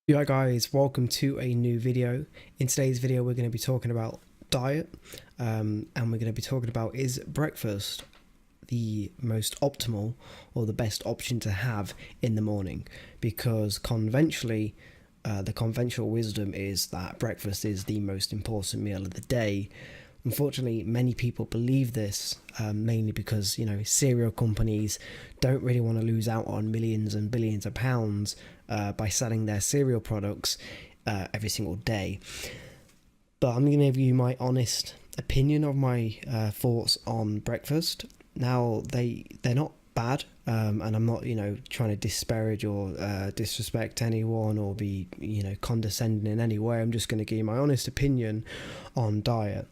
Yeah guys, welcome to a new video. In today's video we're going to be talking about diet and we're going to be talking about, is breakfast the most optimal or the best option to have in the morning? Because conventionally the conventional wisdom is that breakfast is the most important meal of the day. Unfortunately, many people believe this, mainly because, cereal companies don't really want to lose out on millions and billions of pounds by selling their cereal products every single day. But I'm going to give you my honest opinion of my thoughts on breakfast. Now, they're not bad, and I'm not, trying to disparage or disrespect anyone or be, condescending in any way. I'm just going to give you my honest opinion on diet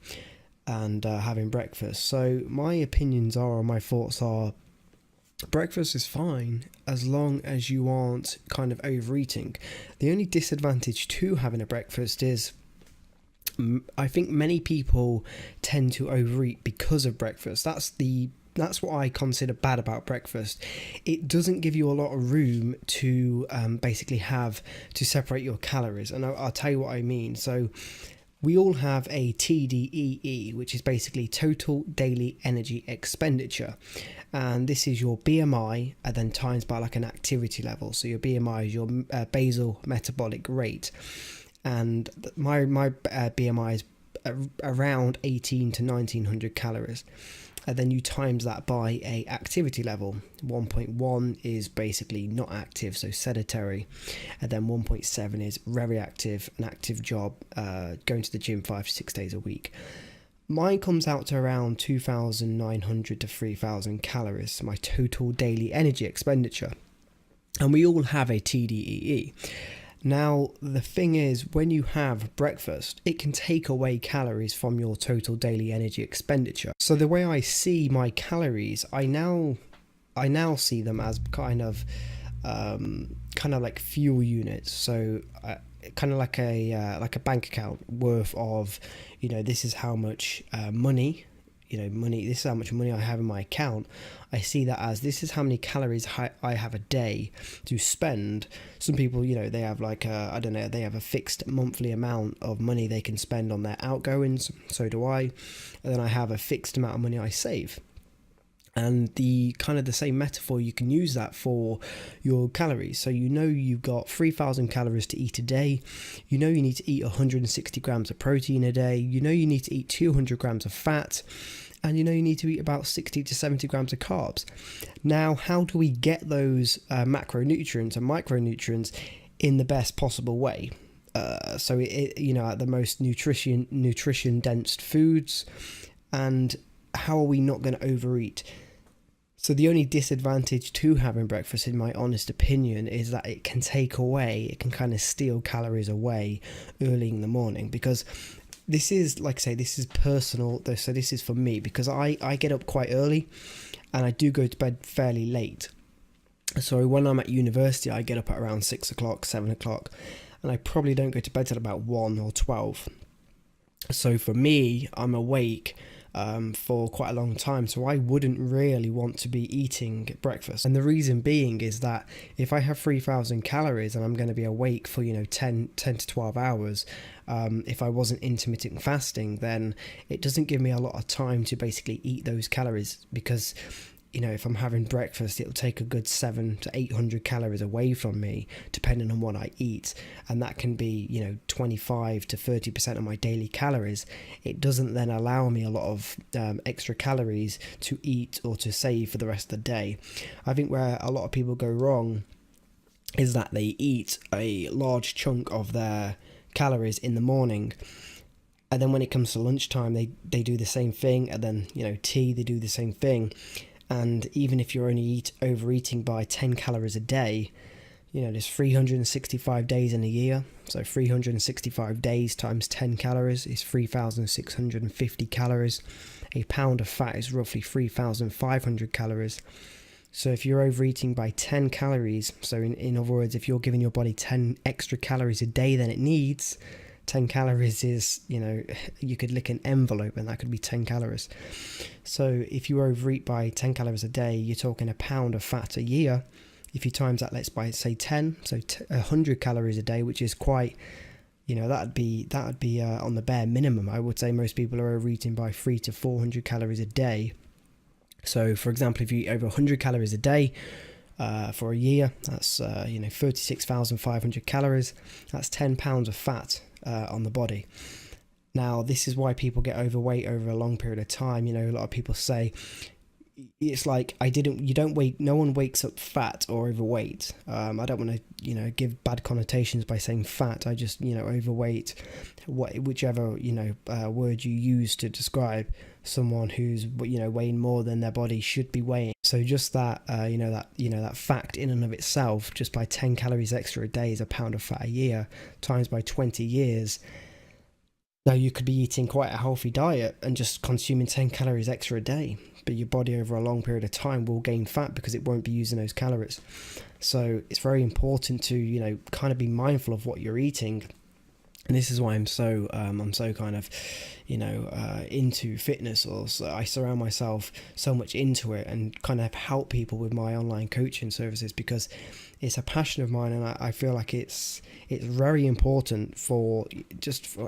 and having breakfast. So my opinions are, or my thoughts are, breakfast is fine as long as you aren't kind of overeating. The only disadvantage to having a breakfast is I think many people tend to overeat because of breakfast. That's what I consider bad about breakfast. It doesn't give you a lot of room to basically have to separate your calories, and I'll tell you what I mean. So we all have a TDEE, which is basically total daily energy expenditure. And this is your BMI and then times by like an activity level. So your BMI is your basal metabolic rate. And my BMI is around 18 to 1900 calories. And then you times that by a activity level. 1.1 is basically not active, so sedentary, and then 1.7 is very active, an active job, going to the gym 5 to 6 days a week. Mine comes out to around 2,900 to 3,000 calories, my total daily energy expenditure. And we all have a TDEE. Now, the thing is, when you have breakfast, it can take away calories from your total daily energy expenditure. So the way I see my calories, I now see them as kind of like fuel units. So kind of like a bank account worth of, this is how much money. This is how much money I have in my account. I see that as, this is how many calories I have a day to spend. Some people, they have they have a fixed monthly amount of money they can spend on their outgoings. So do I. And then I have a fixed amount of money I save. And the kind of the same metaphor, you can use that for your calories. So you've got 3,000 calories to eat a day. You need to eat 160 grams of protein a day. You need to eat 200 grams of fat. And you need to eat about 60 to 70 grams of carbs. Now, how do we get those macronutrients and micronutrients in the best possible way? So at the most nutrition dense foods, and how are we not going to overeat? So the only disadvantage to having breakfast, in my honest opinion, is that it can kind of steal calories away early in the morning. Because this is, like I say, this is personal. So this is for me, because I get up quite early and I do go to bed fairly late. So when I'm at university, I get up at around 6 o'clock, 7 o'clock, and I probably don't go to bed till about 1 or 12. So for me, I'm awake for quite a long time, so I wouldn't really want to be eating breakfast. And the reason being is that if I have 3,000 calories and I'm going to be awake for 10 to 12 hours, if I wasn't intermittent fasting, then it doesn't give me a lot of time to basically eat those calories. Because if I'm having breakfast, it'll take a good 700 to 800 calories away from me, depending on what I eat. And that can be, 25 to 30% of my daily calories. It doesn't then allow me a lot of extra calories to eat or to save for the rest of the day. I think where a lot of people go wrong is that they eat a large chunk of their calories in the morning. And then when it comes to lunchtime, they do the same thing. And then, tea, they do the same thing. And even if you're only overeating by 10 calories a day, there's 365 days in a year. So 365 days times 10 calories is 3,650 calories. A pound of fat is roughly 3,500 calories. So if you're overeating by 10 calories, so in other words, if you're giving your body 10 extra calories a day than it needs, 10 calories is, you could lick an envelope and that could be 10 calories. So if you overeat by 10 calories a day, you're talking a pound of fat a year. if you times that, let's by say 10, so 100 calories a day, which is quite, that'd be on the bare minimum. I would say most people are overeating by 300 to 400 calories a day. So for example, if you eat over 100 calories a day for a year, that's 36,500 calories. That's 10 pounds of fat on the body. Now, this is why people get overweight over a long period of time. A lot of people say it's like no one wakes up fat or overweight. I don't want to give bad connotations by saying fat. I just overweight, whichever word you use to describe someone who's weighing more than their body should be weighing. So just that that fact in and of itself, just by 10 calories extra a day is a pound of fat a year, times by 20 years. Now, you could be eating quite a healthy diet and just consuming 10 calories extra a day, but your body over a long period of time will gain fat because it won't be using those calories. So it's very important to, kind of be mindful of what you're eating. And this is why I'm so kind of, into fitness, or so I surround myself so much into it and kind of help people with my online coaching services, because it's a passion of mine, and I feel like it's very important for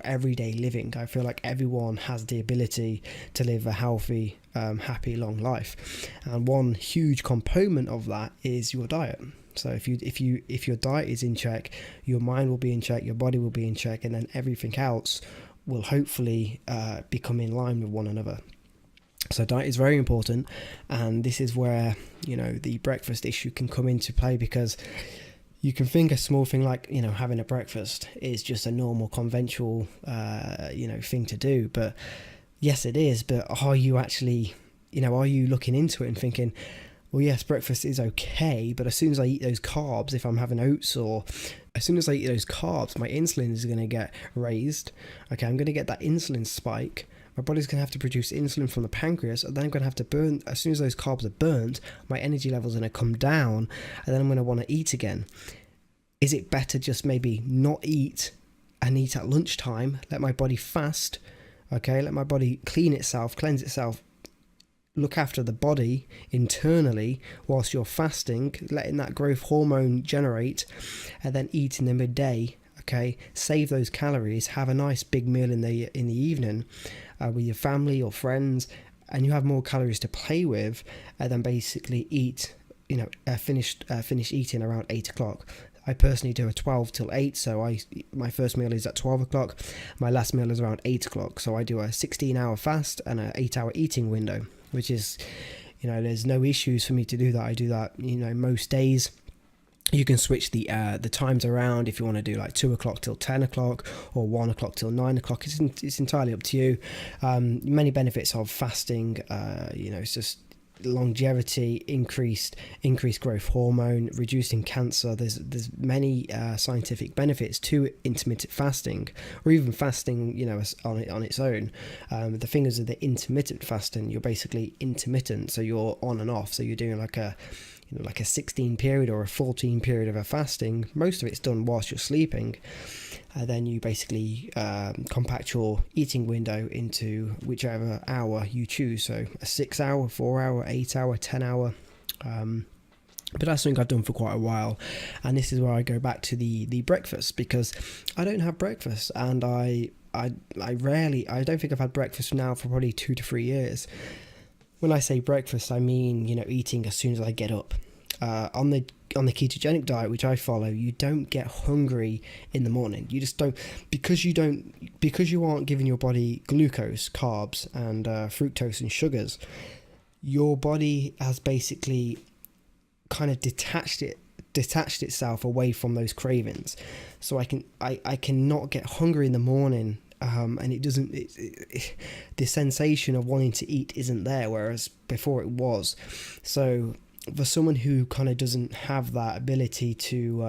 everyday living. I feel like everyone has the ability to live a healthy, happy, long life, and one huge component of that is your diet. So if your diet is in check, your mind will be in check, your body will be in check, and then everything else will hopefully become in line with one another. So diet is very important, and this is where the breakfast issue can come into play, because you can think a small thing like having a breakfast is just a normal conventional thing to do, but yes it is, but are you actually are you looking into it and thinking, well, yes, breakfast is okay, but as soon as I eat those carbs, if I'm having oats, or as soon as I eat those carbs, my insulin is going to get raised. Okay, I'm going to get that insulin spike. My body's going to have to produce insulin from the pancreas, and then I'm going to have to burn. As soon as those carbs are burnt, my energy levels are going to come down, and then I'm going to want to eat again. Is it better just maybe not eat and eat at lunchtime, let my body fast, okay, let my body cleanse itself, look after the body internally whilst you're fasting, letting that growth hormone generate, and then eat in the midday, okay, save those calories, have a nice big meal in the evening with your family or friends, and you have more calories to play with, and then basically eat, finish eating around 8 o'clock. I personally do a 12 till 8, so my first meal is at 12 o'clock, my last meal is around 8 o'clock, so I do a 16-hour fast and an 8-hour eating window, which is, there's no issues for me to do that. I do that, most days. You can switch the times around if you want to do like 2 o'clock till 10 o'clock or 1 o'clock till 9 o'clock. It's entirely up to you. Many benefits of fasting, it's just longevity, increased growth hormone, reducing cancer. There's many scientific benefits to intermittent fasting, or even fasting on its own. The thing is, with the intermittent fasting, you're basically intermittent, so you're on and off, so you're doing like a 16 period or a 14 period of a fasting. Most of it's done whilst you're sleeping, and then you basically compact your eating window into whichever hour you choose, so a 6 hour, 4 hour, 8 hour, 10 hour. But that's something I've done for quite a while, and this is where I go back to the breakfast, because I don't have breakfast, and I don't think I've had breakfast now for probably 2 to 3 years. When I say breakfast, I mean, you as soon as I get up. On the ketogenic diet, which I follow, you don't get hungry in the morning. You just don't, because you aren't giving your body glucose, carbs, and fructose and sugars. Your body has basically kind of detached itself away from those cravings. So I cannot get hungry in the morning. And it doesn't. The sensation of wanting to eat isn't there, whereas before it was. So for someone who kind of doesn't have that ability to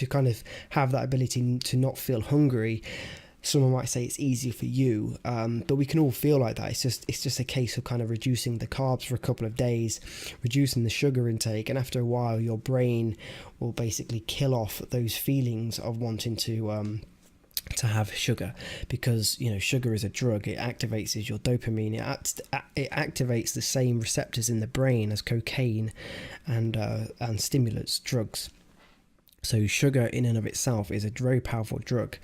kind of have that ability to not feel hungry, someone might say it's easier for you, but we can all feel like that. It's just a case of kind of reducing the carbs for a couple of days, reducing the sugar intake, and after a while, your brain will basically kill off those feelings of wanting to to have sugar, because sugar is a drug. It activates your dopamine. It activates the same receptors in the brain as cocaine and stimulants, drugs. So sugar in and of itself is a very powerful drug.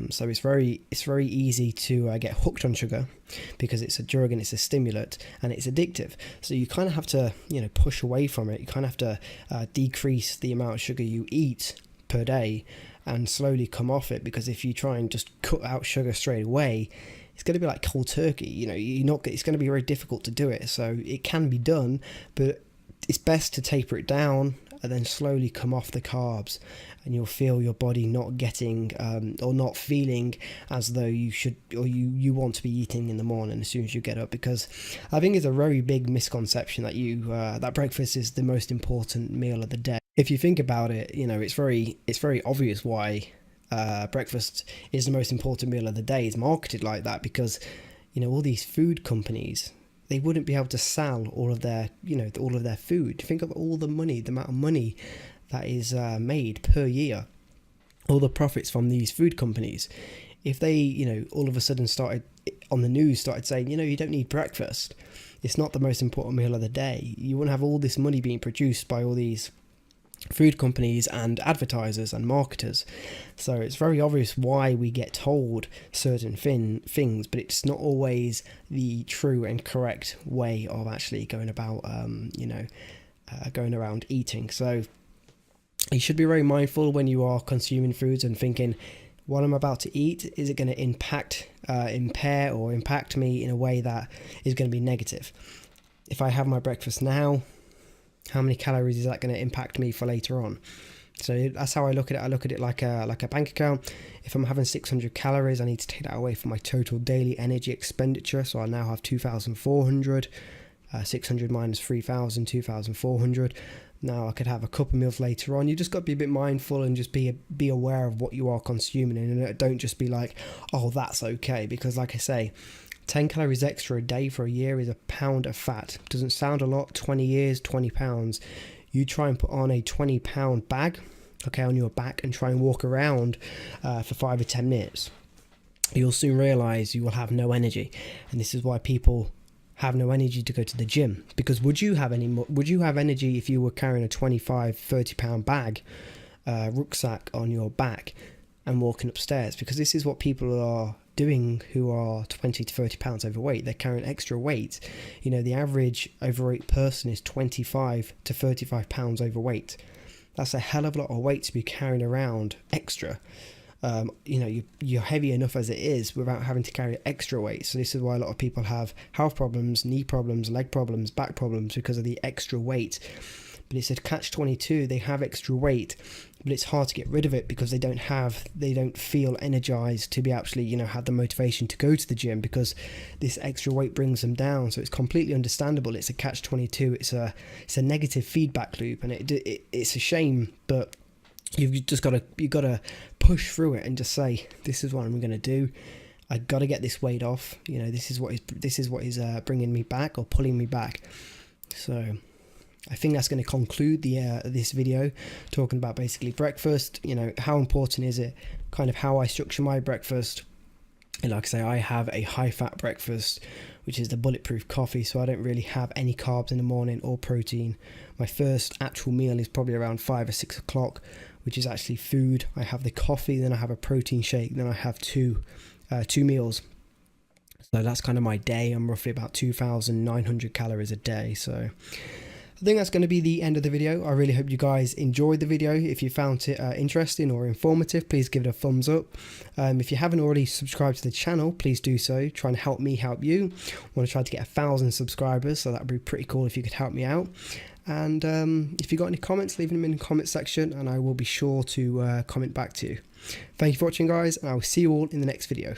So it's very easy to get hooked on sugar, because it's a drug and it's a stimulant and it's addictive. So you kind of have to push away from it. You kind of have to decrease the amount of sugar you eat per day and slowly come off it, because if you try and just cut out sugar straight away, it's going to be like cold turkey. It's going to be very difficult to do it. So it can be done, but it's best to taper it down and then slowly come off the carbs, and you'll feel your body not getting or not feeling as though you should, or you want to be eating in the morning as soon as you get up. Because I think it's a very big misconception that that breakfast is the most important meal of the day. If you think about it, it's very obvious why breakfast is the most important meal of the day. It's marketed like that because all these food companies, they wouldn't be able to sell all of their food. Think of all the money, the amount of money that is made per year, all the profits from these food companies. If they, all of a sudden started saying, you don't need breakfast, it's not the most important meal of the day, you wouldn't have all this money being produced by all these food companies and advertisers and marketers. So it's very obvious why we get told certain things, but it's not always the true and correct way of actually going about going around eating. So you should be very mindful when you are consuming foods and thinking, what I'm about to eat, is it going to impair or impact me in a way that is going to be negative? If I have my breakfast now, how many calories is that going to impact me for later on? So that's how I look at it. I look at it like a bank account. If I'm having 600 calories, I need to take that away from my total daily energy expenditure. So I now have 2,400. 600 minus 3,000, 2,400. Now I could have a couple meals later on. You just got to be a bit mindful and just be aware of what you are consuming, and don't just be like, oh, that's okay. Because like I say, 10 calories extra a day for a year is a pound of fat. Doesn't sound a lot. 20 years, 20 pounds. You try and put on a 20-pound bag, on your back, and try and walk around for 5 or 10 minutes. You'll soon realize you will have no energy. And this is why people have no energy to go to the gym. Because would you have energy if you were carrying a 25-30 pound bag, rucksack on your back and walking upstairs? Because this is what people are doing who are 20 to 30 pounds overweight. They're carrying extra weight. The average overweight person is 25 to 35 pounds overweight. That's a hell of a lot of weight to be carrying around extra. You're heavy enough as it is without having to carry extra weight. So this is why a lot of people have health problems, knee problems, leg problems, back problems, because of the extra weight. But it's a catch-22. They have extra weight, but it's hard to get rid of it because they don't feel energized to be actually have the motivation to go to the gym, because this extra weight brings them down. So it's completely understandable. It's a catch-22. It's a negative feedback loop, and it's a shame, but you've just got to push through it and just say, this is what I'm going to do. I got to get this weight off. This is what is bringing me back or pulling me back. So I think that's going to conclude this video, talking about basically breakfast. How important is it? Kind of how I structure my breakfast. And like I say, I have a high-fat breakfast, which is the Bulletproof coffee. So I don't really have any carbs in the morning or protein. My first actual meal is probably around 5 or 6 o'clock, which is actually food. I have the coffee, then I have a protein shake, then I have two meals. So that's kind of my day. I'm roughly about 2,900 calories a day. So I think that's going to be the end of the video. I really hope you guys enjoyed the video. If you found it interesting or informative, please give it a thumbs up. If you haven't already subscribed to the channel, please do so. Try and help me help you. I want to try to get 1,000 subscribers, so that would be pretty cool if you could help me out. And if you got any comments, leave them in the comment section and I will be sure to comment back to you. Thank you for watching, guys, and I will see you all in the next video.